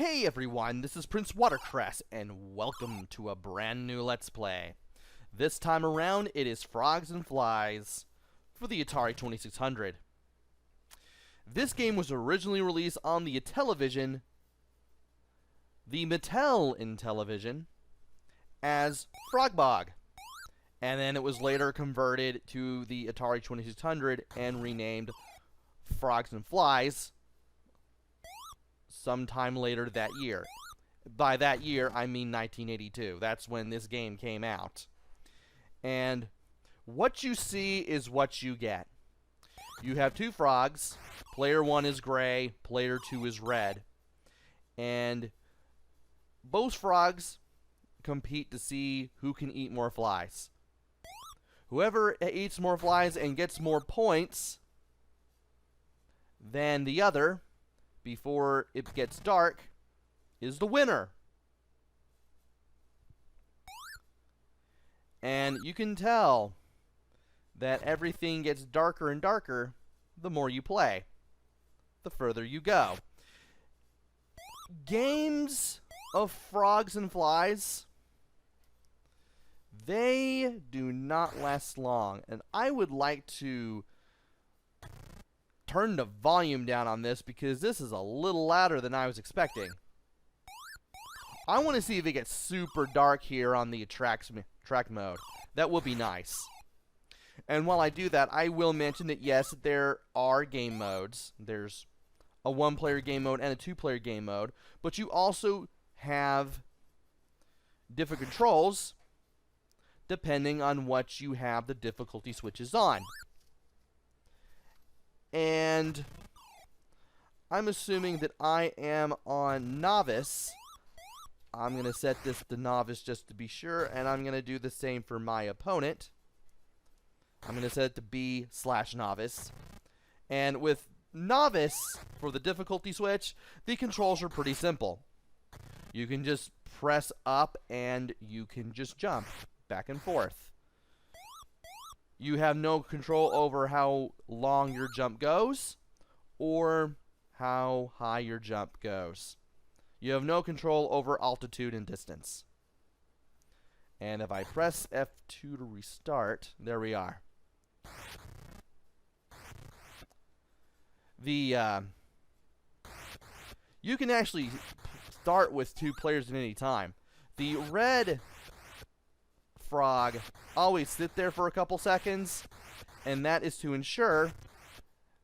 Hey everyone, this is PrinceWatercress, and welcome to a brand new Let's Play. This time around, it is Frogs and Flies for the Atari 2600. This game was originally released on the Intellivision, the Mattel Intellivision, as Frogbog. And then it was later converted to the Atari 2600 and renamed Frogs and Flies sometime later that year. By that year, I mean 1982. That's when this game came out. And what you see is what you get. You have two frogs. Player 1 is gray, player 2 is red. And both frogs compete to see who can eat more flies. Whoever eats more flies and gets more points than the other before it gets dark is the winner. And you can tell that everything gets darker and darker the more you play, the further you go. Games of Frogs and Flies, they do not last long, and I would like to turn the volume down on this because this is a little louder than I was expecting. I want to see if it gets super dark here on the track mode. That would be nice. And while I do that, I will mention that yes, there are game modes. There's a one-player game mode and a two-player game mode, but you also have different controls depending on what you have the difficulty switches on. And I'm assuming that I am on Novice. I'm going to set this to Novice just to be sure, and I'm going to do the same for my opponent. I'm going to set it to B/Novice. And with Novice, for the difficulty switch, the controls are pretty simple. You can just press up and you can just jump back and forth. You have no control over how long your jump goes or how high your jump goes. You have no control over altitude and distance. And if I press F2 to restart, there we are. You can actually start with two players at any time. The red frog always sit there for a couple seconds, and that is to ensure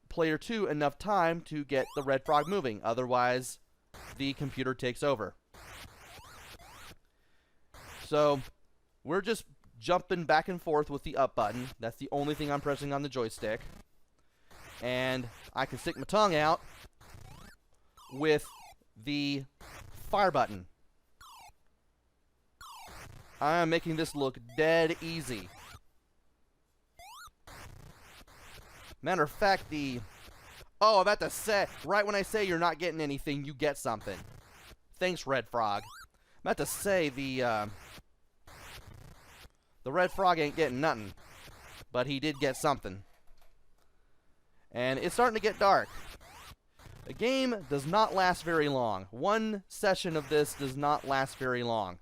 player 2 enough time to get the red frog moving. Otherwise, the computer takes over. So, we're just jumping back and forth with the up button. That's the only thing I'm pressing on the joystick. And I can stick my tongue out with the fire button. I am making this look dead easy. Matter of fact, oh, I'm about to say, right when I say you're not getting anything, you get something. Thanks, Red Frog. I'm about to say the Red Frog ain't getting nothing, but he did get something. And it's starting to get dark. The game does not last very long. One session of this does not last very long.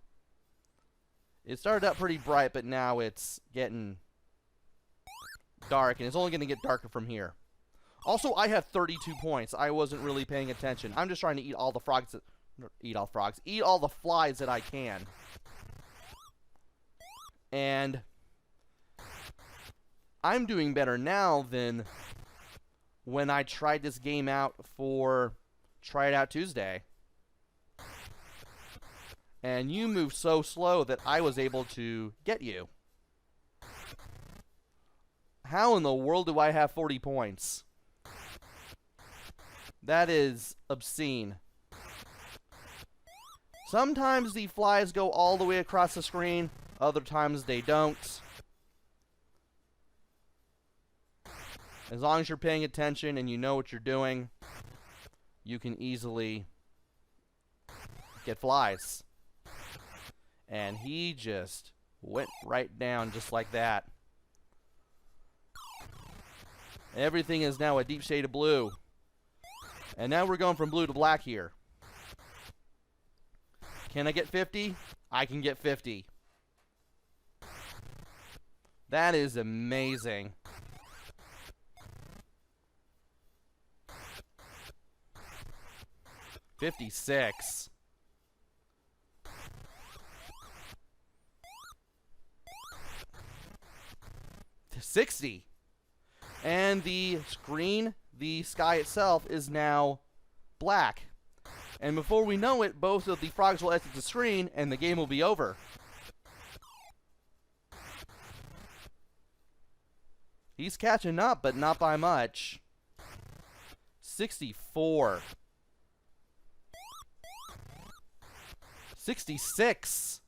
It started out pretty bright, but now it's getting dark, and it's only going to get darker from here. Also, I have 32 points. I wasn't really paying attention. I'm just trying to eat all the frogs eat all the flies that I can. And I'm doing better now than when I tried this game out for Try It Out Tuesday. And you move so slow that I was able to get you. How in the world do I have 40 points? That is obscene. Sometimes the flies go all the way across the screen. Other times they don't. As long as you're paying attention and you know what you're doing, you can easily get flies. And he just went right down just like that. Everything is now a deep shade of blue. And now we're going from blue to black here. Can I get 50? I can get 50. That is amazing. $56. 60. And the screen, the sky itself, is now black. And before we know it, both of the frogs will exit the screen and the game will be over. He's catching up, but not by much. 64. 66.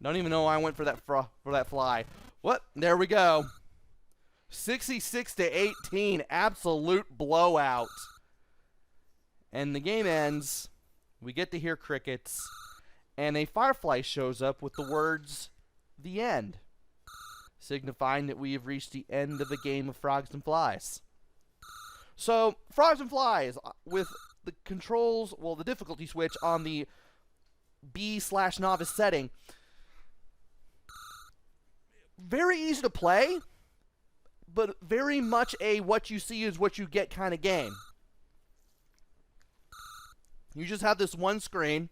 Don't even know why I went for that fly. What? There we go. 66 to 18. Absolute blowout. And the game ends. We get to hear crickets. And a firefly shows up with the words, "The end," signifying that we have reached the end of the game of Frogs and Flies. So, Frogs and Flies, with the controls, well, the difficulty switch on the B/novice setting. Very easy to play, but very much a what you see is what you get kind of game. You just have this one screen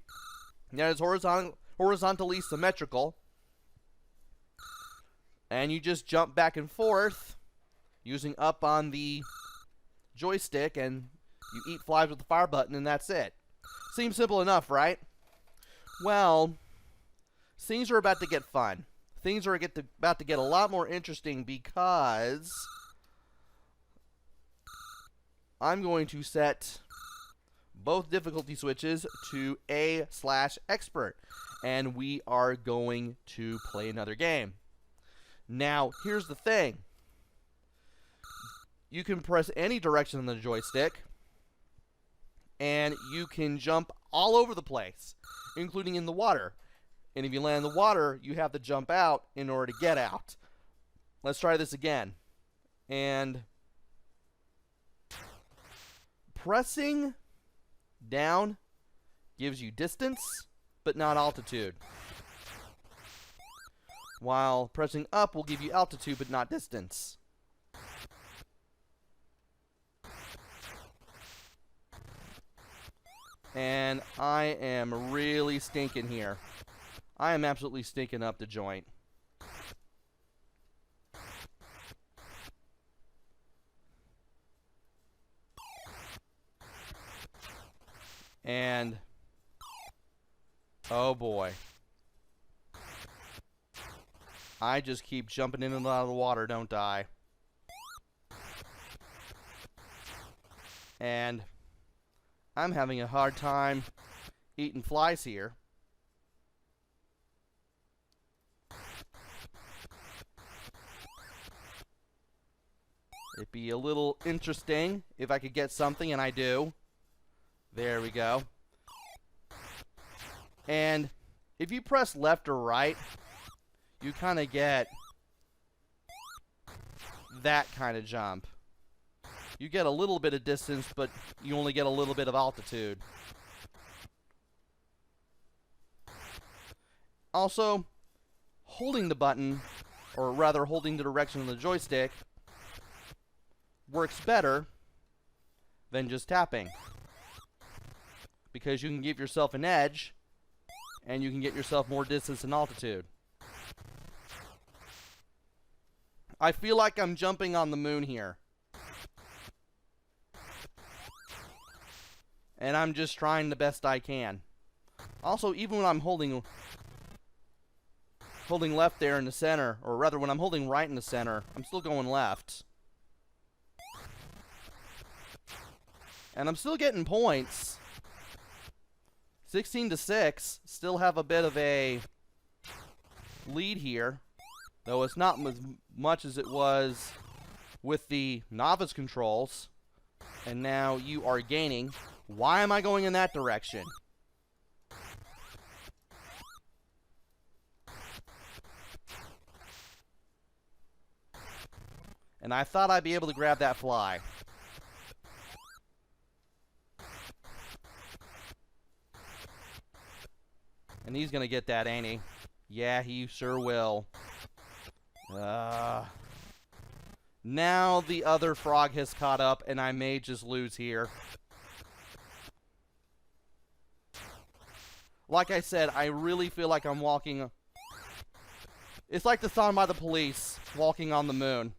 that is horizontally symmetrical, and you just jump back and forth using up on the joystick, and you eat flies with the fire button, and that's it. Seems simple enough, right? Well, things are about to get fun. Things are about to get a lot more interesting because I'm going to set both difficulty switches to A/expert, and we are going to play another game. Now, here's the thing. You can press any direction on the joystick, and you can jump all over the place, including in the water. And if you land in the water, you have to jump out in order to get out. Let's try this again. And pressing down gives you distance, but not altitude. While pressing up will give you altitude, but not distance. And I am really stinking here. I am absolutely stinking up the joint. And oh boy. I just keep jumping in and out of the water, don't I? And I'm having a hard time eating flies here. It'd be a little interesting if I could get something, and I do. There we go. And if you press left or right, you kind of get that kind of jump. You get a little bit of distance, but you only get a little bit of altitude. Also, holding the button, or rather holding the direction of the joystick, works better than just tapping, because you can give yourself an edge and you can get yourself more distance and altitude. I feel like I'm jumping on the moon here, and I'm just trying the best I can. Also, even when I'm holding left there in the center, or rather when I'm holding right in the center, I'm still going left. And I'm still getting points. 16 to 6. Still have a bit of a lead here, though it's not as much as it was with the novice controls. And now you are gaining. Why am I going in that direction? And I thought I'd be able to grab that fly. And he's going to get that, ain't he? Yeah, he sure will. Now the other frog has caught up, and I may just lose here. Like I said, I really feel like I'm walking... It's like the song by the Police, Walking on the Moon.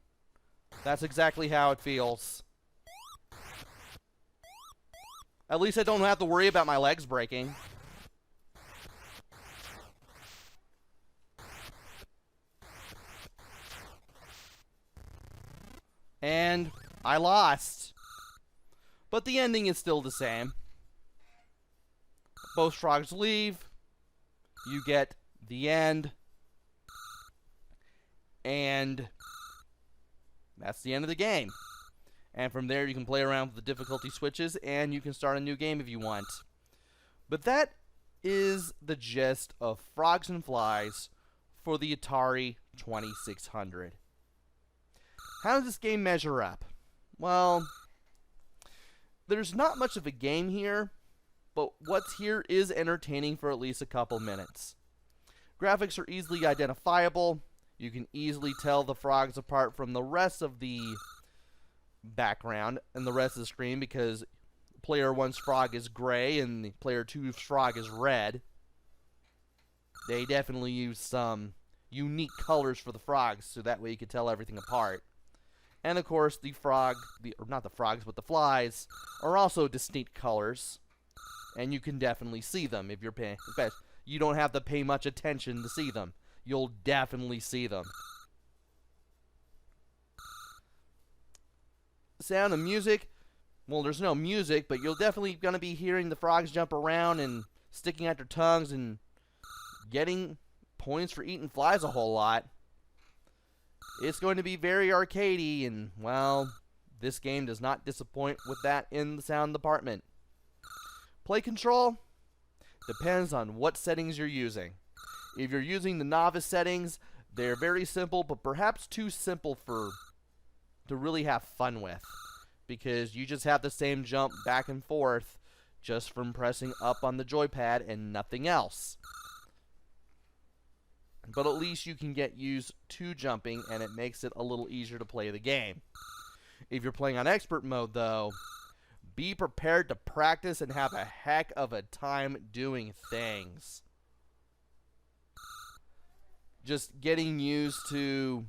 That's exactly how it feels. At least I don't have to worry about my legs breaking. And I lost. But the ending is still the same. Both frogs leave. You get the end. And that's the end of the game. And from there you can play around with the difficulty switches and you can start a new game if you want. But that is the gist of Frogs and Flies for the Atari 2600. How does this game measure up? Well, there's not much of a game here, but what's here is entertaining for at least a couple minutes. Graphics are easily identifiable. You can easily tell the frogs apart from the rest of the background and the rest of the screen because player 1's frog is gray and the player 2's frog is red. They definitely use some unique colors for the frogs so that way you can tell everything apart. And of course, the flies are also distinct colors, and you can definitely see them if you're paying. In fact, you don't have to pay much attention to see them. You'll definitely see them. Sound and music. Well, there's no music, but you're definitely going to be hearing the frogs jump around and sticking out their tongues and getting points for eating flies a whole lot. It's going to be very arcadey, and, well, this game does not disappoint with that in the sound department. Play control depends on what settings you're using. If you're using the novice settings, they're very simple, but perhaps too simple to really have fun with. Because you just have the same jump back and forth just from pressing up on the joypad and nothing else. But at least you can get used to jumping, and it makes it a little easier to play the game. If you're playing on expert mode, though, be prepared to practice and have a heck of a time doing things. Just getting used to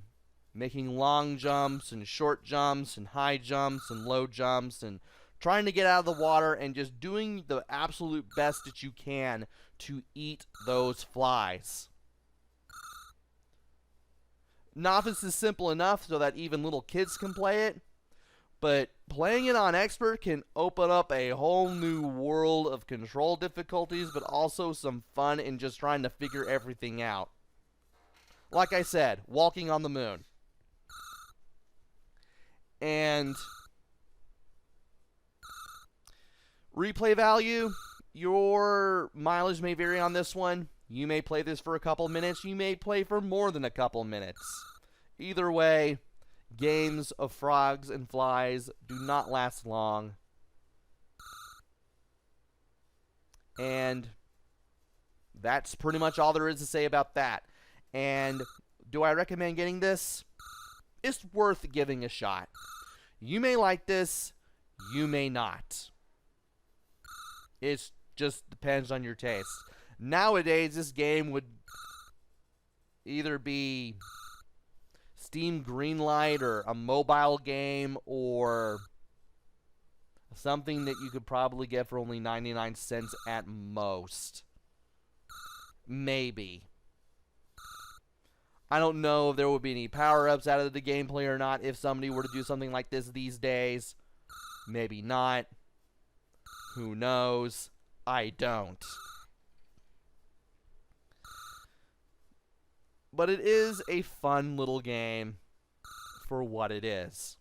making long jumps and short jumps and high jumps and low jumps and trying to get out of the water and just doing the absolute best that you can to eat those flies. Novice is simple enough so that even little kids can play it, but playing it on expert can open up a whole new world of control difficulties, but also some fun in just trying to figure everything out. Like I said, walking on the moon. And replay value, your mileage may vary on this one. You may play this for a couple minutes. You may play for more than a couple minutes. Either way, games of frogs and flies do not last long. And that's pretty much all there is to say about that. And do I recommend getting this? It's worth giving a shot. You may like this, you may not. It just depends on your taste. Nowadays, this game would either be Steam Greenlight or a mobile game or something that you could probably get for only 99 cents at most. Maybe. I don't know if there would be any power-ups out of the gameplay or not if somebody were to do something like this these days. Maybe not. Who knows? I don't. But it is a fun little game for what it is.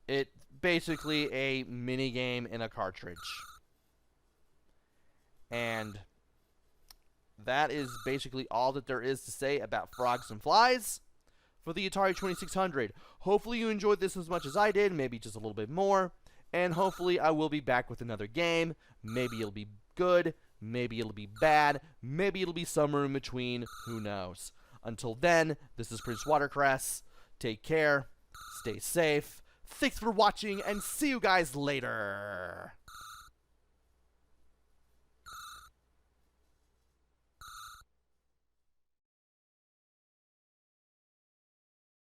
It's basically a mini game in a cartridge. And that is basically all that there is to say about Frogs and Flies for the Atari 2600. Hopefully you enjoyed this as much as I did, maybe just a little bit more. And hopefully I will be back with another game. Maybe it'll be good, Maybe it'll be bad. Maybe it'll be somewhere in between. Who knows? Until then, this is PrinceWatercress. Take care. Stay safe. Thanks for watching, and see you guys later.